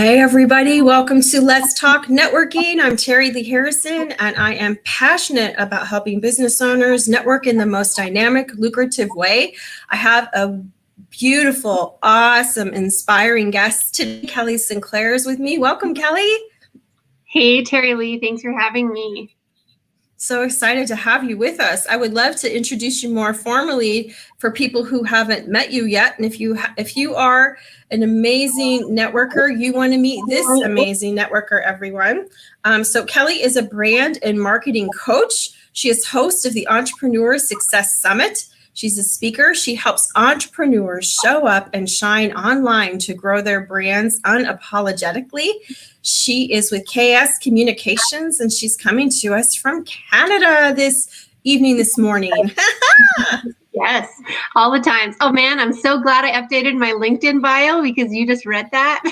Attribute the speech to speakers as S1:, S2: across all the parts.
S1: Hey, everybody. Welcome to Let's Talk Networking. I'm Terry Lee Harrison, and I am passionate about helping business owners network in the most dynamic, lucrative way. I have a beautiful, awesome, inspiring guest today. Kelly Sinclair is with me. Welcome, Kelly.
S2: Hey, Terry Lee. Thanks for having me.
S1: So excited to have you with us. I would love to introduce you more formally for people who haven't met you yet. And if you are an amazing networker, you want to meet this amazing networker, everyone. So Kelly is a brand and marketing coach. She is host of the Entrepreneur Success Summit. She's a speaker. She helps entrepreneurs show up and shine online to grow their brands unapologetically. She is with KS Communications, and she's coming to us from Canada this morning.
S2: Yes, all the times. Oh, man, I'm so glad I updated my LinkedIn bio because you just read that.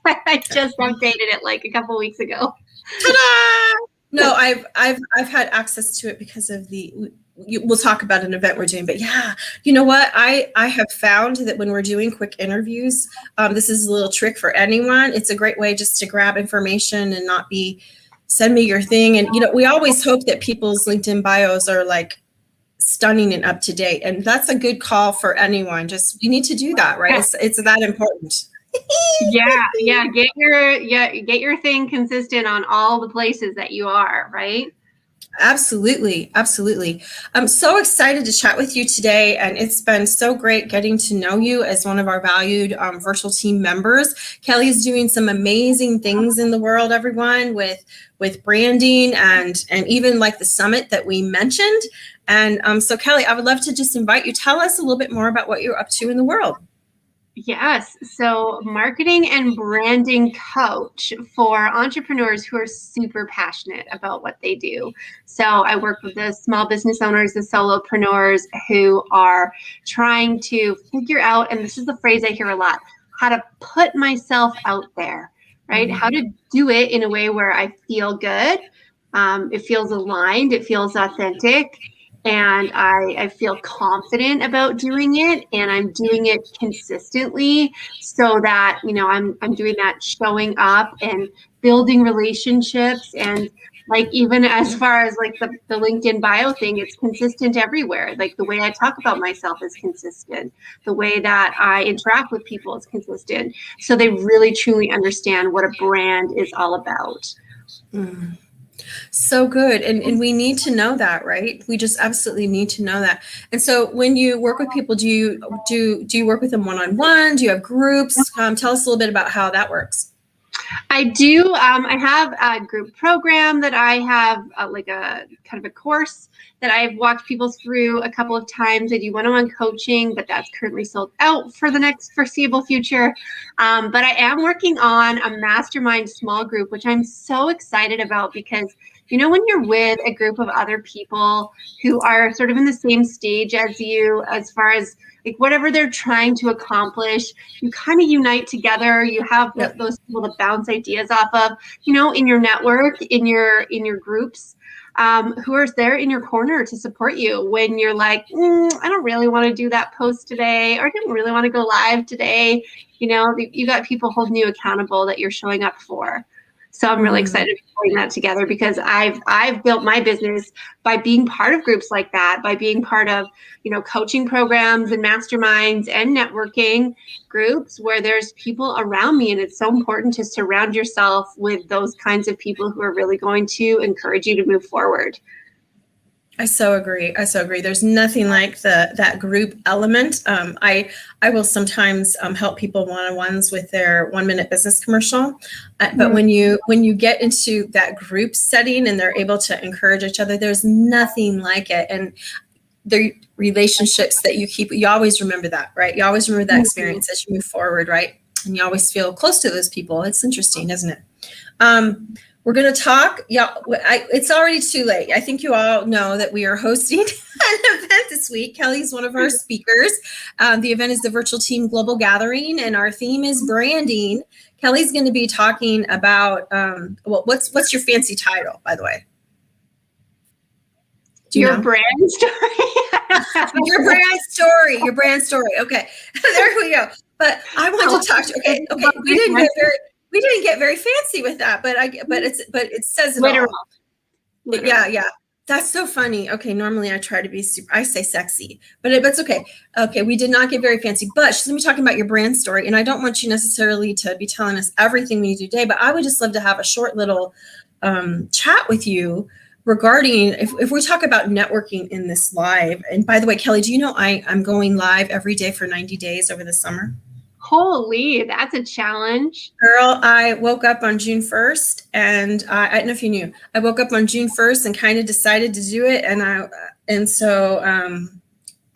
S2: I just updated it like a couple weeks ago.
S1: Ta-da! No, I've had access to it because of we'll talk about an event we're doing, but yeah, you know what? I have found that when we're doing quick interviews, this is a little trick for anyone. It's a great way just to grab information and not send me your thing. And, we always hope that people's LinkedIn bios are like stunning and up to date. And that's a good call for anyone. You need to do that, right? It's that important.
S2: Yeah. Get your thing consistent on all the places that you are, right?
S1: Absolutely. I'm so excited to chat with you today, and it's been so great getting to know you as one of our valued virtual team members. Kelly's doing some amazing things in the world, everyone, with branding and even like the summit that we mentioned. And so Kelly, I would love to just invite you, tell us a little bit more about what you're up to in the world.
S2: Yes. So marketing and branding coach for entrepreneurs who are super passionate about what they do. So I work with the small business owners, the solopreneurs who are trying to figure out, and this is the phrase I hear a lot, how to put myself out there, right? Mm-hmm. How to do it in a way where I feel good. It feels aligned. It feels authentic. And I feel confident about doing it, and I'm doing it consistently so that, I'm doing that, showing up and building relationships. And like, even as far as like the LinkedIn bio thing, it's consistent everywhere. Like the way I talk about myself is consistent. The way that I interact with people is consistent. So they really truly understand what a brand is all about.
S1: Mm. So good. And we need to know that, right? We just absolutely need to know that. And so when you work with people, do you work with them one-on-one? Do you have groups? Tell us a little bit about how that works.
S2: I do. I have a group program that I have like a kind of a course that I've walked people through a couple of times. I do one-on-one coaching, but that's currently sold out for the next foreseeable future. But I am working on a mastermind small group, which I'm so excited about because, when you're with a group of other people who are sort of in the same stage as you, as far as like whatever they're trying to accomplish, you kind of unite together. You have those people to bounce ideas off of, in your network, in your groups, who are there in your corner to support you when you're like, I don't really want to do that post today, or I didn't really want to go live today. You got people holding you accountable that you're showing up for. So I'm really excited to putting that together because I've built my business by being part of groups like that, by being part of, coaching programs and masterminds and networking groups where there's people around me. And it's so important to surround yourself with those kinds of people who are really going to encourage you to move forward.
S1: I so agree. There's nothing like that group element. I will sometimes help people one-on-ones with their 1-minute business commercial. But when you get into that group setting and they're able to encourage each other, there's nothing like it. And the relationships that you keep, you always remember that, right? You always remember that experience as you move forward, right? And you always feel close to those people. It's interesting, isn't it? We're going to talk. Yeah, it's already too late. I think you all know that we are hosting an event this week. Kelly's one of our speakers. The event is the Virtual Team Global Gathering, and our theme is branding. Kelly's going to be talking about, what's your fancy title, by the way?
S2: Your brand story.
S1: Your brand story. Okay, there we go. But I want to talk to. Okay. We we didn't get very fancy with that, but it says it
S2: Literal.
S1: all.
S2: Literal.
S1: Yeah. That's so funny. Okay, normally I try to be I say sexy, but it's okay. Okay, we did not get very fancy, but she's gonna be talking about your brand story, and I don't want you necessarily to be telling us everything we do today, but I would just love to have a short little chat with you regarding if we talk about networking in this live. And by the way, Kelly, do you know I'm going live every day for 90 days over the summer?
S2: Holy, that's a challenge.
S1: Girl, I woke up on June 1st and I don't know if you knew, I woke up on June 1st and kind of decided to do it. And so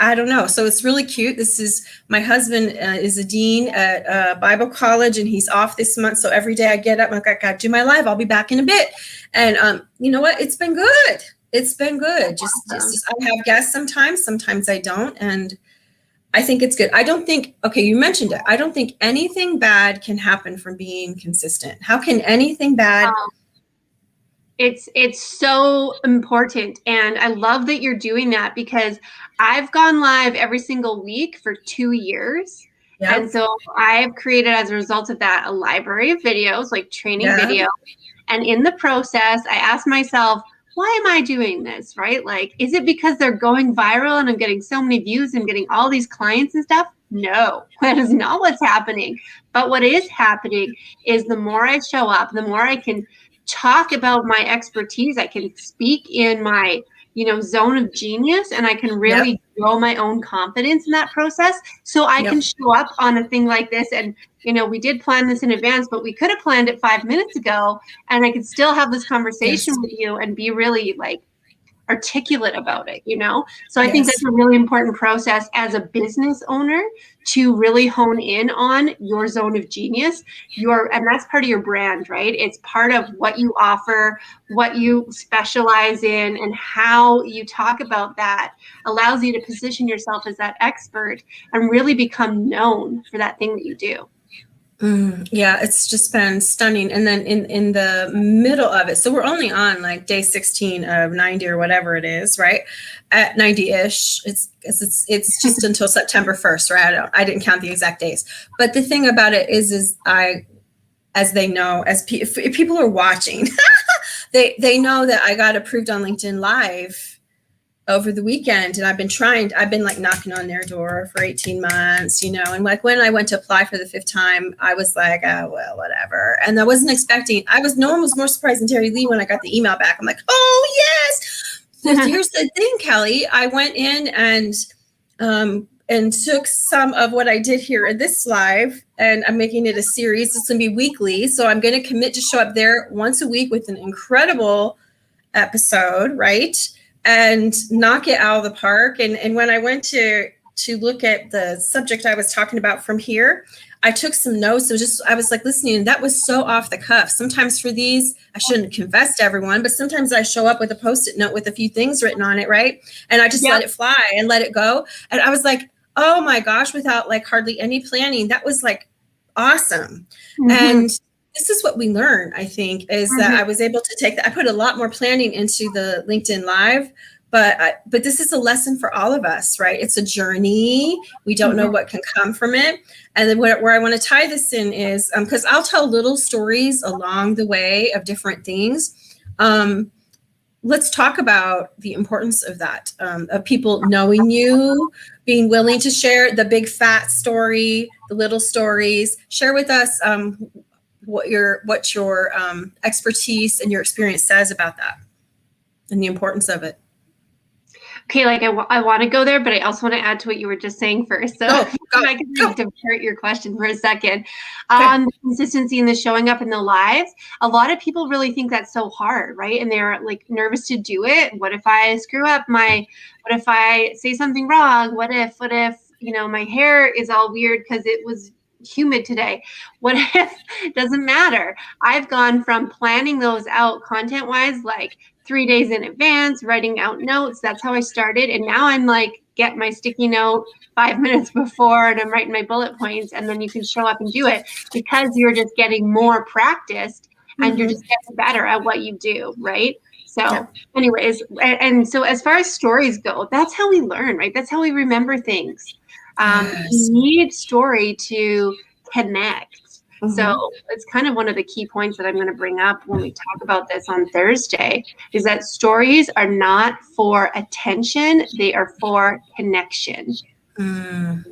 S1: I don't know. So it's really cute. This is, my husband is a dean at Bible college and he's off this month. So every day I get up, I'm like, I got to do my live. I'll be back in a bit. And you know what? It's been good. It's been good. Just I have guests sometimes I don't. And I think it's good. I don't think, okay, you mentioned it. I don't think anything bad can happen from being consistent. How can anything bad?
S2: It's so important. And I love that you're doing that because I've gone live every single week for 2 years. Yep. And so I've created, as a result of that, a library of videos, like training videos. And in the process, I asked myself, why am I doing this, right? Like, is it because they're going viral and I'm getting so many views and getting all these clients and stuff? No, that is not what's happening. But what is happening is the more I show up, the more I can talk about my expertise. I can speak in my, zone of genius, and I can really grow my own confidence in that process. So I can show up on a thing like this. And, we did plan this in advance, but we could have planned it 5 minutes ago, and I could still have this conversation with you and be really articulate about it, So I think that's a really important process as a business owner to really hone in on your zone of genius, and that's part of your brand, right? It's part of what you offer, what you specialize in, and how you talk about that allows you to position yourself as that expert and really become known for that thing that you do.
S1: Yeah, it's just been stunning. And then in the middle of it, so we're only on day 16 of 90 or whatever it is, right? At 90-ish. It's just until September 1st, right? I didn't count the exact days. But the thing about it is as they know, if people are watching, they know that I got approved on LinkedIn Live over the weekend, and I've been knocking on their door for 18 months, and when I went to apply for the 5th time, I was like, oh, well, whatever. And I wasn't expecting, no one was more surprised than Terry Lee when I got the email back. I'm like, oh yes. So here's the thing, Kelly, I went in and took some of what I did here in this live, and I'm making it a series. It's going to be weekly. So I'm going to commit to show up there once a week with an incredible episode, right? And knock it out of the park. And when I went to look at the subject I was talking about from here, I took some notes. I was listening, and that was so off the cuff. Sometimes for these, I shouldn't confess to everyone, but sometimes I show up with a Post-it note with a few things written on it, right? And I just let it fly and let it go. And I was like, oh my gosh, without hardly any planning, that was awesome. Mm-hmm. And this is what we learn, I think, is that I was able to take that. I put a lot more planning into the LinkedIn Live, but this is a lesson for all of us, right? It's a journey. We don't know what can come from it. And then where I want to tie this in is, because I'll tell little stories along the way of different things. Let's talk about the importance of that, of people knowing you, being willing to share the big fat story, the little stories. Share with us what your expertise and your experience says about that and the importance of it.
S2: Okay, I want to go there, but I also want to add to what you were just saying first. So I can divert your question for a second. The consistency and the showing up in the lives, a lot of people really think that's so hard, right? And they're nervous to do it. What if I screw up what if I say something wrong? What if, my hair is all weird because it was humid today? What if? Doesn't matter. I've gone from planning those out content-wise 3 days in advance, writing out notes. That's how I started. And now I'm get my sticky note 5 minutes before, and I'm writing my bullet points, and then you can show up and do it because you're just getting more practiced and you're just getting better at what you do, right? So anyways, and so as far as stories go, that's how we learn, right? That's how we remember things. You need story to connect. So it's kind of one of the key points that I'm going to bring up when we talk about this on Thursday, is that stories are not for attention. They are for connection. Because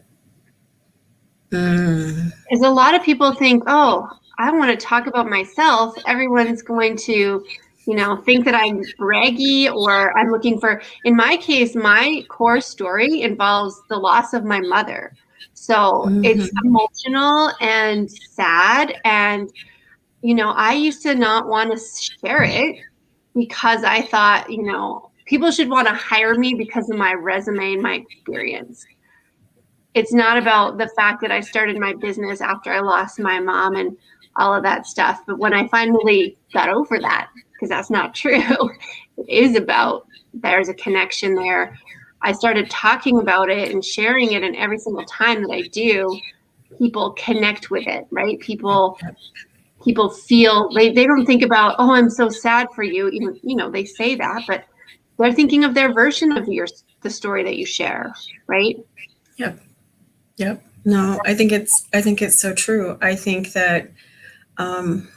S2: a lot of people think, oh, I want to talk about myself. Everyone's going to, think that I'm braggy, or I'm looking for, in my case, my core story involves the loss of my mother. So it's emotional and sad. And, I used to not want to share it because I thought, people should want to hire me because of my resume and my experience. It's not about the fact that I started my business after I lost my mom and all of that stuff. But when I finally got over that, because that's not true, it is about, there's a connection there. I started talking about it and sharing it, and every single time that I do, people connect with it, right? People feel, they don't think about, oh, I'm so sad for you. Even, they say that, but they're thinking of their version of the story that you share, right?
S1: Yep. No, I think it's so true. I think that when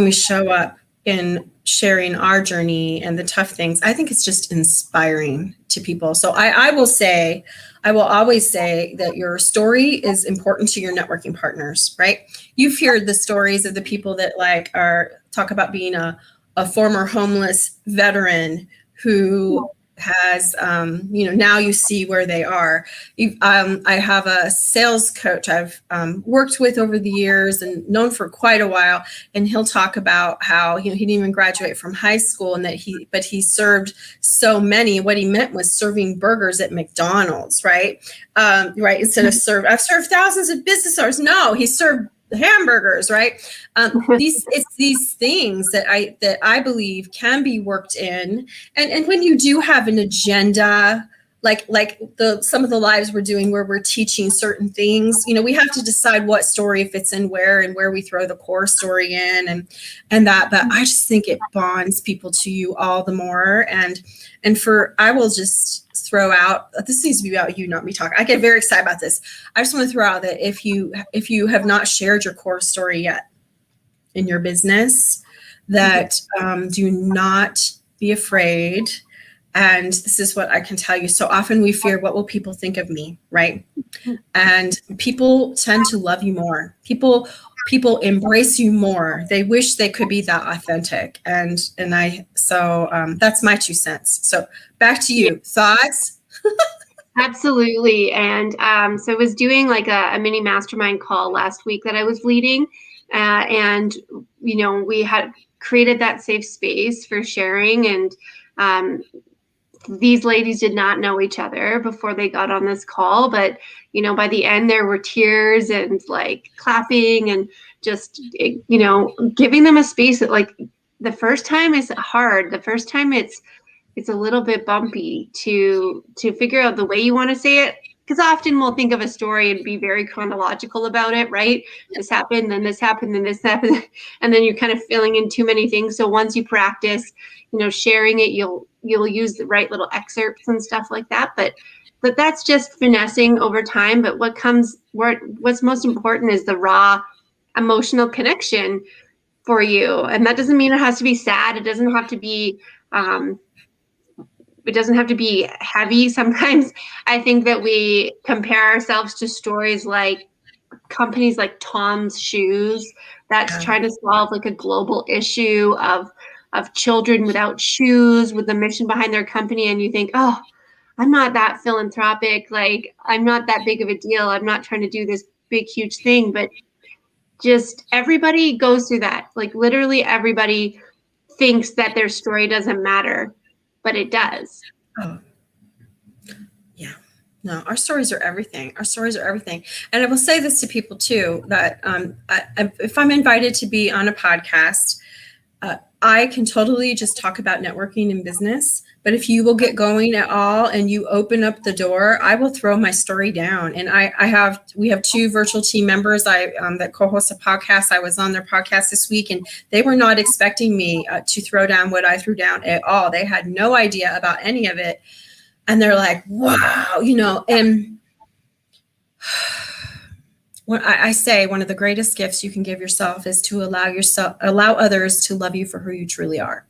S1: we show up in sharing our journey and the tough things, I think it's just inspiring to people. So I will always say that your story is important to your networking partners, right? You've heard the stories of the people that talk about being a former homeless veteran who has, now you see where they are. I have a sales coach I've worked with over the years and known for quite a while, and he'll talk about how he didn't even graduate from high school, and but he served so many. What he meant was serving burgers at McDonald's, right? Right. Instead of I've served thousands of business owners. No, he served hamburgers, right? It's these things that I believe can be worked in, and when you do have an agenda, like some of the lives we're doing where we're teaching certain things, we have to decide what story fits in where, and where we throw the core story in, and that. But I just think it bonds people to you all the more, and I will just throw out, this needs to be about you, not me talking. I get very excited about this. I just want to throw out that if you have not shared your core story yet in your business, that do not be afraid. And this is what I can tell you. So often we fear, what will people think of me, right? And people tend to love you more. People embrace you more. They wish they could be that authentic. And that's my 2 cents. So back to you. Thoughts?
S2: Absolutely. And so I was doing like a mini mastermind call last week that I was leading. And, we had created that safe space for sharing. And these ladies did not know each other before they got on this call. But, by the end, there were tears and clapping and just, giving them a space that the first time is hard. The first time it's a little bit bumpy to figure out the way you want to say it. Because often we'll think of a story and be very chronological about it, right? This happened, then this happened, then this happened. And then you're kind of filling in too many things. So once you practice, sharing it, you'll use the right little excerpts and stuff like that. But that's just finessing over time. But what's most important is the raw emotional connection for you. And that doesn't mean it has to be sad. It doesn't have to be heavy. Sometimes I think that we compare ourselves to stories like companies like Tom's Shoes that's trying to solve a global issue of children without shoes, with the mission behind their company. And you think, oh, I'm not that philanthropic. I'm not that big of a deal. I'm not trying to do this big, huge thing. But just everybody goes through that. Literally everybody thinks that their story doesn't matter, but it does.
S1: Oh, yeah. No, our stories are everything. Our stories are everything. And I will say this to people too, that if I'm invited to be on a podcast, I can totally just talk about networking and business. But if you will get going at all and you open up the door, I will throw my story down. And we have 2 virtual team members that co-host a podcast. I was on their podcast this week, and they were not expecting me to throw down what I threw down at all. They had no idea about any of it. And they're like, wow, and I say one of the greatest gifts you can give yourself is to allow others to love you for who you truly are.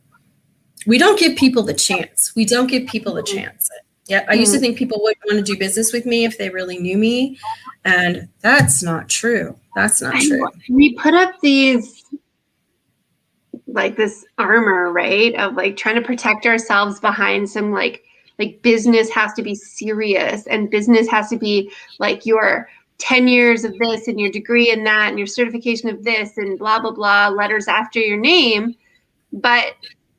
S1: We don't give people the chance. We don't give people a chance. Yeah, I used to think people wouldn't want to do business with me if they really knew me, and that's not true. That's not true.
S2: We put up these, like, this armor, right, of like trying to protect ourselves behind some like business has to be serious, and business has to be like your 10 years of this and your degree in that and your certification of this and blah, blah, blah, letters after your name. But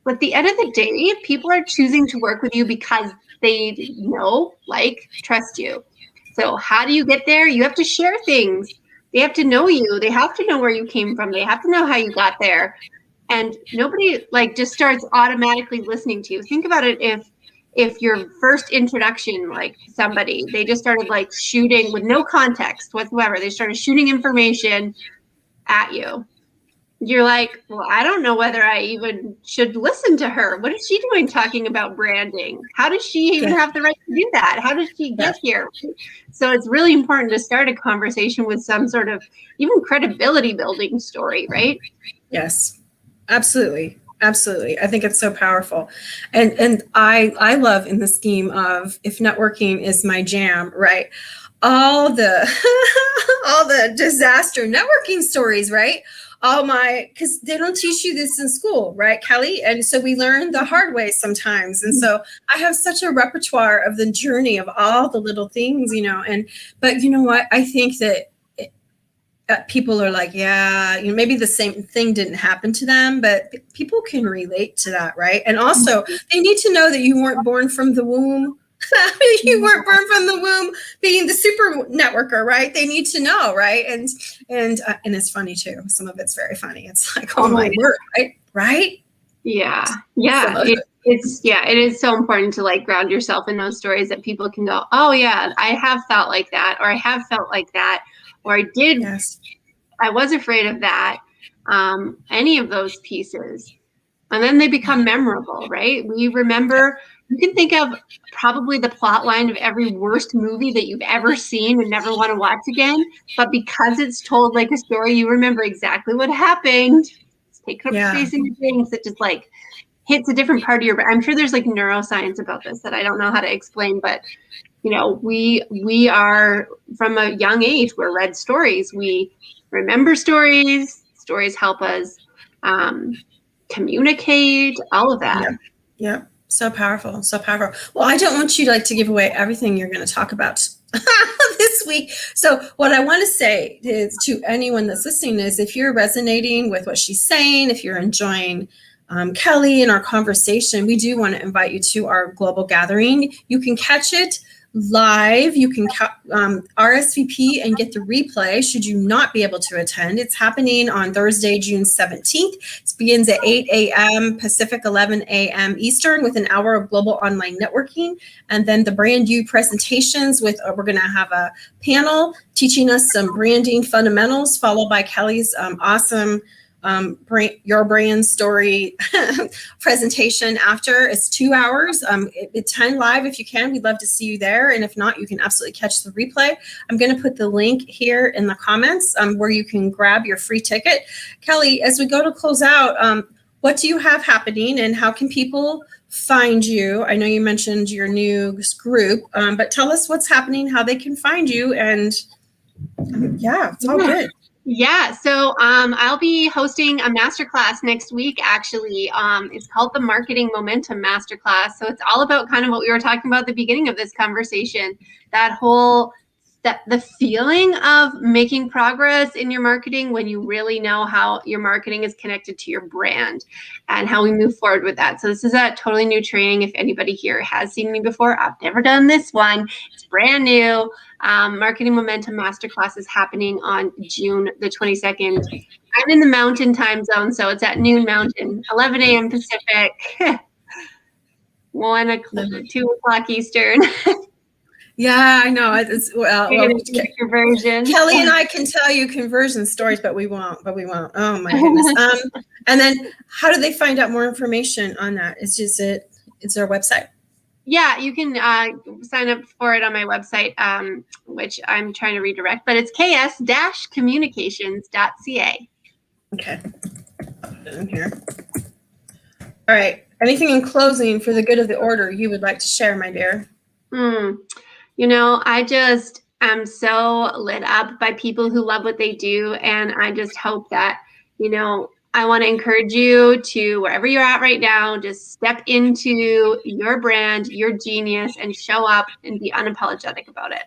S2: at the end of the day, people are choosing to work with you because they know, like, trust you. So how do you get there? You have to share things. They have to know you. They have to know where you came from. They have to know how you got there. And nobody like just starts automatically listening to you. Think about it. If your first introduction, like somebody, they just started like shooting with no context whatsoever. They started shooting information at you. You're like, well, I don't know whether I even should listen to her. What is she doing talking about branding? How does she even have the right to do that? How did she get here? So it's really important to start a conversation with some sort of even credibility building story, right?
S1: Yes, absolutely. Absolutely. I think it's so powerful. And I love in the scheme of, if networking is my jam, right? All the all the disaster networking stories, right? Because they don't teach you this in school, right, Kelly? And so we learn the hard way sometimes. And so I have such a repertoire of the journey of all the little things, but you know what? I think that people are like, yeah, maybe the same thing didn't happen to them, but people can relate to that, right? And also, they need to know that you weren't born from the womb. You weren't born from the womb being the super networker, right? They need to know, right? And it's funny too. Some of it's very funny. It's like, oh my word, right?
S2: Yeah. It is so important to like ground yourself in those stories that people can go, oh yeah, I have thought like that, or I have felt like that, or I did.
S1: Yes.
S2: I was afraid of that. Any of those pieces. And then they become memorable, right? We remember, you can think of probably the plot line of every worst movie that you've ever seen and never want to watch again. But because it's told like a story, you remember exactly what happened. It's taken up space in your brain. It just like hits a different part of your brain. I'm sure there's like neuroscience about this that I don't know how to explain, but we are, from a young age, we're read stories. We remember stories. Stories help us communicate, all of that.
S1: Yeah. So powerful. So powerful. Well, I don't want you to give away everything you're going to talk about this week. So what I want to say is to anyone that's listening is, if you're resonating with what she's saying, if you're enjoying Kelly and our conversation, we do want to invite you to our global gathering. You can catch it live. You can RSVP and get the replay should you not be able to attend. It's happening on Thursday, June 17th. It begins at 8 a.m. Pacific, 11 a.m. Eastern, with an hour of global online networking. And then the brand new presentations we're going to have a panel teaching us some branding fundamentals, followed by Kelly's awesome your brand story presentation after. It's 2 hours. Attend live if you can. We'd love to see you there. And if not, you can absolutely catch the replay. I'm going to put the link here in the comments where you can grab your free ticket. Kelly, as we go to close out, what do you have happening and how can people find you? I know you mentioned your new group, but tell us what's happening, how they can find you, and it's all good.
S2: Yeah, so I'll be hosting a masterclass next week, actually. It's called the Marketing Momentum Masterclass. So it's all about kind of what we were talking about at the beginning of this conversation, the feeling of making progress in your marketing when you really know how your marketing is connected to your brand and how we move forward with that. So this is a totally new training. If anybody here has seen me before, I've never done this one. It's brand new. Marketing Momentum Masterclass is happening on June the 22nd. I'm in the Mountain time zone, so it's at noon Mountain, 11 a.m. Pacific, 2 o'clock Eastern.
S1: Yeah, I know.
S2: Conversion.
S1: Kelly and I can tell you conversion stories, but we won't. Oh my goodness. And then how do they find out more information on that? It's there a website?
S2: Yeah, you can sign up for it on my website, which I'm trying to redirect, but it's ks-communications.ca.
S1: Okay. In here. All right. Anything in closing for the good of the order you would like to share, my dear?
S2: I just am so lit up by people who love what they do. And I just hope that, I want to encourage you to, wherever you're at right now, just step into your brand, your genius, and show up and be unapologetic about it.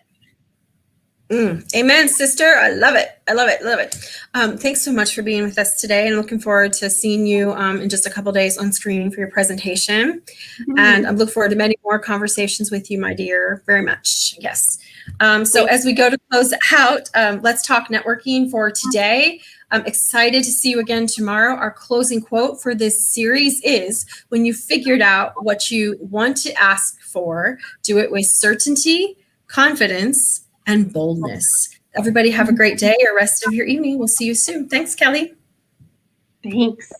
S1: Amen, sister. I love it. I love it. Love it. Thanks so much for being with us today, and looking forward to seeing you in just a couple days on screen for your presentation. And I look forward to many more conversations with you, my dear. Very much. Yes. So as we go to close out, let's talk networking for today. I'm excited to see you again tomorrow. Our closing quote for this series is, when you figured out what you want to ask for, do it with certainty, confidence, and boldness. Everybody have a great day or rest of your evening. We'll see you soon. Thanks, Kelly.
S2: Thanks.